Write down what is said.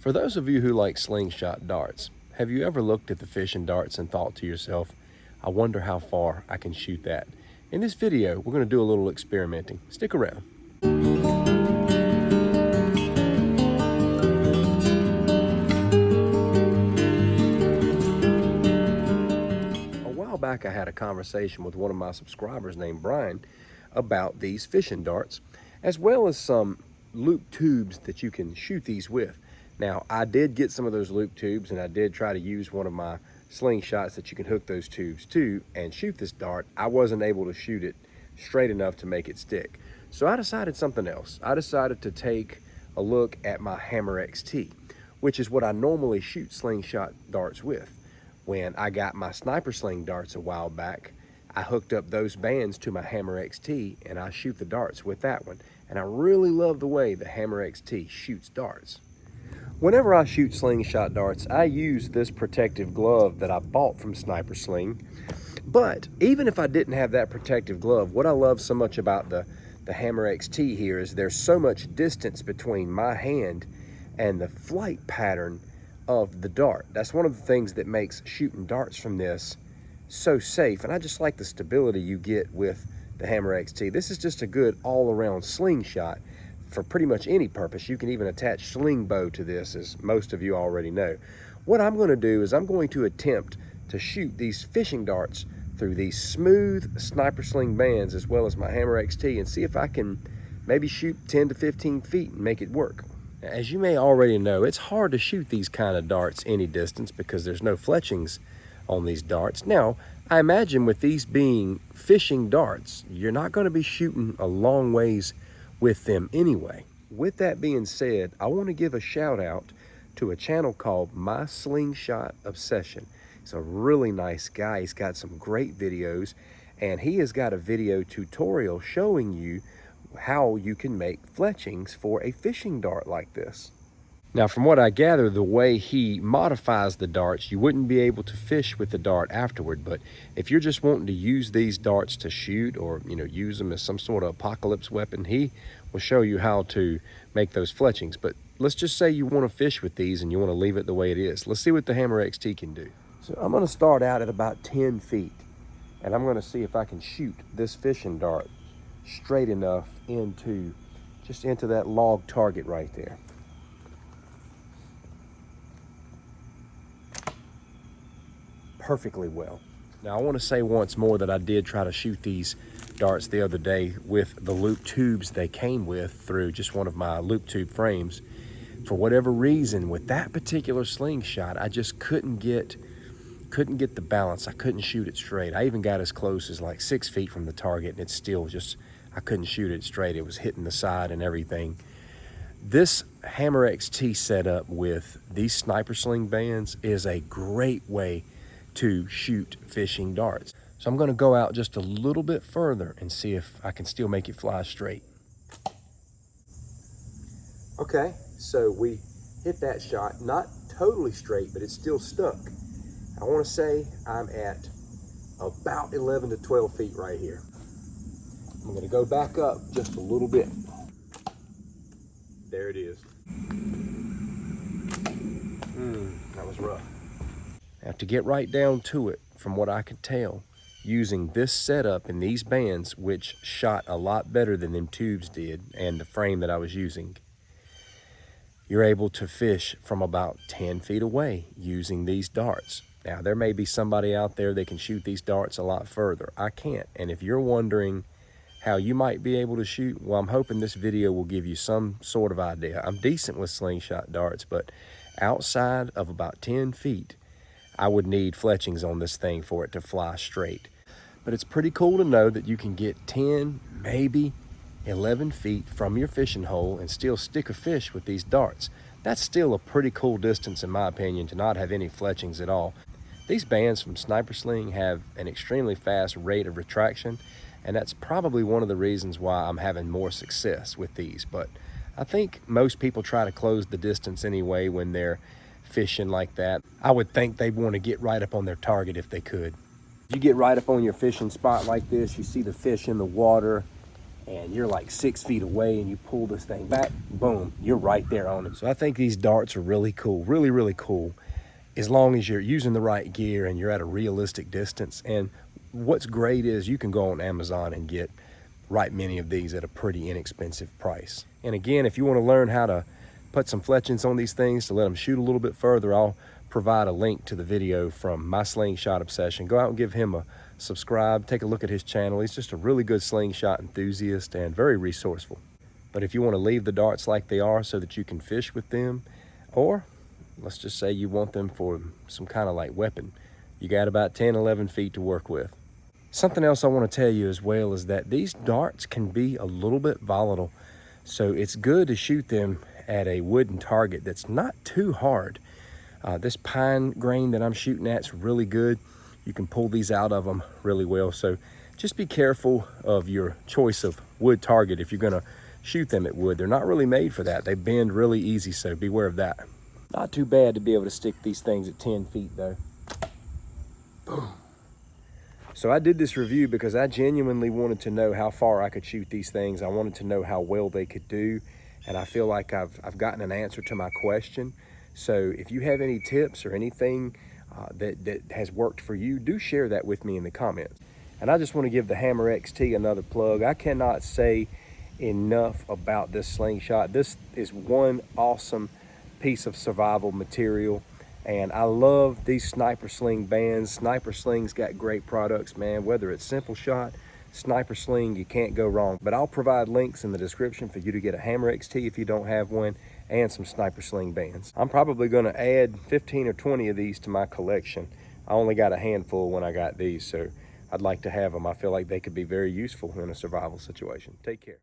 For those of you who like slingshot darts, have you ever looked at the fishing darts and thought to yourself, I wonder how far I can shoot that? In this video, we're going to do a little experimenting. Stick around. A while back, I had a conversation with one of my subscribers named Brian about these fishing darts, as well as some loop tubes that you can shoot these with. Now, I did get some of those loop tubes, and I did try to use one of my slingshots that you can hook those tubes to and shoot this dart. I wasn't able to shoot it straight enough to make it stick. So I decided something else. I decided to take a look at my Hammer XT, which is what I normally shoot slingshot darts with. When I got my Snipersling darts a while back, I hooked up those bands to my Hammer XT and I shoot the darts with that one. And I really love the way the Hammer XT shoots darts. Whenever I shoot slingshot darts, I use this protective glove that I bought from Snipersling. But even if I didn't have that protective glove, what I love so much about the Hammer XT here is there's so much distance between my hand and the flight pattern of the dart. That's one of the things that makes shooting darts from this so safe. And I just like the stability you get with the Hammer XT. This is just a good all-around slingshot for pretty much any purpose. You can even attach sling bow to this, as most of you already know. What I'm going to do is I'm going to attempt to shoot these fishing darts through these smooth Snipersling bands as well as my Hammer XT and see if I can maybe shoot 10 to 15 feet and make it work. As you may already know, it's hard to shoot these kind of darts any distance because there's no fletchings on these darts. Now, I imagine with these being fishing darts, you're not going to be shooting a long ways with them anyway. With that being said, I want to give a shout out to a channel called My Slingshot Obsession. He's a really nice guy. He's got some great videos, and he has got a video tutorial showing you how you can make fletchings for a fishing dart like this. Now, from what I gather, the way he modifies the darts, you wouldn't be able to fish with the dart afterward. But if you're just wanting to use these darts to shoot or, use them as some sort of apocalypse weapon, he will show you how to make those fletchings. But let's just say you want to fish with these and you want to leave it the way it is. Let's see what the Hammer XT can do. So I'm going to start out at about 10 feet, and I'm going to see if I can shoot this fishing dart straight enough into that log target right there. Perfectly well. Now, I want to say once more that I did try to shoot these darts the other day with the loop tubes they came with through just one of my loop tube frames. For whatever reason, with that particular slingshot, I just couldn't get the balance. I couldn't shoot it straight. I even got as close as like 6 feet from the target, and it's still just, I couldn't shoot it straight. It was hitting the side and everything. This Hammer XT setup with these Snipersling bands is a great way to shoot fishing darts. So I'm going to go out just a little bit further and see if I can still make it fly straight. Okay, so we hit that shot, not totally straight, but it's still stuck. I want to say I'm at about 11 to 12 feet right here. I'm going to go back up just a little bit. There it is. That was rough. Now, to get right down to it, from what I could tell, using this setup and these bands, which shot a lot better than them tubes did, and the frame that I was using, you're able to fish from about 10 feet away using these darts. Now, there may be somebody out there that can shoot these darts a lot further. I can't. And if you're wondering how you might be able to shoot, well, I'm hoping this video will give you some sort of idea. I'm decent with slingshot darts, but outside of about 10 feet, I would need fletchings on this thing for it to fly straight. But it's pretty cool to know that you can get 10, maybe 11 feet from your fishing hole and still stick a fish with these darts. That's still a pretty cool distance, in my opinion, to not have any fletchings at all. These bands from Snipersling have an extremely fast rate of retraction, and that's probably one of the reasons why I'm having more success with these. But I think most people try to close the distance anyway when they're fishing like that. I would think they'd want to get right up on their target if they could. You get right up on your fishing spot like this, you see the fish in the water, and you're like 6 feet away and you pull this thing back, boom, you're right there on it. So I think these darts are really cool, really, really cool, as long as you're using the right gear and you're at a realistic distance. And what's great is you can go on Amazon and get right many of these at a pretty inexpensive price. And again, if you want to learn how to put some fletchings on these things to let them shoot a little bit further, I'll provide a link to the video from my slingshot obsession. Go out and give him a subscribe, take a look at his channel. He's just a really good slingshot enthusiast and very resourceful. But if you want to leave the darts like they are so that you can fish with them, or let's just say you want them for some kind of like weapon, you got about 10, 11 feet to work with. Something else I want to tell you as well is that these darts can be a little bit volatile. So it's good to shoot them at a wooden target that's not too hard. This pine grain that I'm shooting at is really good. You can pull these out of them really well. So just be careful of your choice of wood target if you're gonna shoot them at wood. They're not really made for that. They bend really easy, so beware of that. Not too bad to be able to stick these things at 10 feet though. Boom. So I did this review because I genuinely wanted to know how far I could shoot these things. I wanted to know how well they could do. And I feel like I've gotten an answer to my question. So if you have any tips or anything that has worked for you, do share that with me in the comments. And I just want to give the Hammer XT another plug. I cannot say enough about this slingshot. This is one awesome piece of survival material. And I love these Snipersling bands. Snipersling's got great products, man. Whether it's Simple Shot, Snipersling, you can't go wrong. But I'll provide links in the description for you to get a Hammer XT if you don't have one, and some Snipersling bands. I'm probably gonna add 15 or 20 of these to my collection. I only got a handful when I got these, so I'd like to have them. I feel like they could be very useful in a survival situation. Take care.